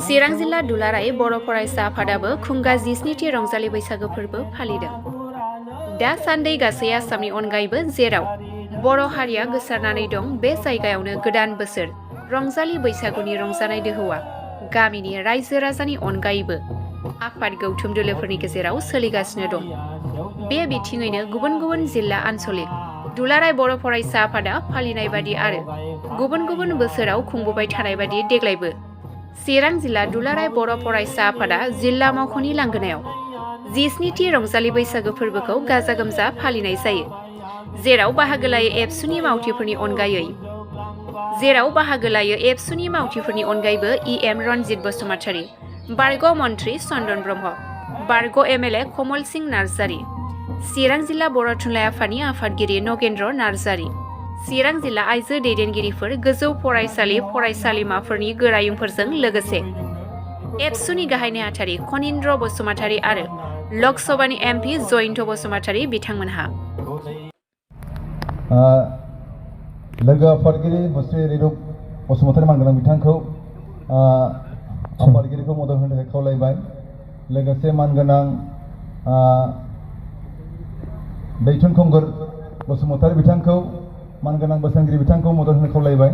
चिरां जिल्ला दुलाराय बर' फरायसा आफादाबो खुंगा 17थि रंजालि बैसागो फोरबो फालिदों। दासान्दि गासै आसामनि अनगायैबो जेराव बर' हारिया गोसारनानै दं बे जायगायावनो गोदान बोसोर रंजालि बैसागुनि रंजानाय दोहौआ गामिनि रायजो राजानि अनगायैबो आफाद गौथुम दोलोफोरनि गेजेराव सोलिगासिनो दं। बे बिथिङैनो गुबुन गुबुन जिल्ला आनसलिक दुलाराय बर' फरायसा आफादा फालिनाय बादि आरो गुबुन गुबुन बोसोराव खुंबोबाय थानाय बादि देग्लायबो चिरां जिल्ला दुलाराय बर' फरायसा आफादा जिल्ला मावख'नि लांगोनायाव 17थि रंजालि बैसागो फोरबोखौ गाजा गोमजा फालिनाय जायो। जेराव बाहागो लायो एबसुनि मावथिफोरनि अनगायैबो इएम रनजित बसुमतारी, बारग' मन्त्रि चन्दन ब्रह्म, बारग' एमएलए कमल सिंह नार्जारी, चिरां जिल्ला बर' थुनलाइ आफादनि आफादगिरि नगेन्द्र नार्जारी, चिरां जिल्ला आइजो दैदेनगिरिफोर, गोजौ फरायसालि फरायसालिमाफोरनि गोरायुंफोरजों लोगोसे एबसुनि गाहाय नेहाथारि खनिन्द्र बसुमतारी आरो लकसभानि एमपि जयन्त बसुमतारी बिथांमोनहा लोगो आफादगिरि मुस्रि रिरुप बसुमतारी मानगोनां बिथांखौ आफादगिरिखौ मदद होनो थाखाय खावलायबाय। लोगोसे मानगोनां दैथुन खुंगुर बसुमतारी बिथांखौ मानगोनां बोसोनगिरि बिथांखौ मदद होनो खावलायबाय।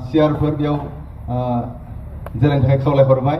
सियारफोर बेयाव जिरायनो थाखाय खावलायहरबाय।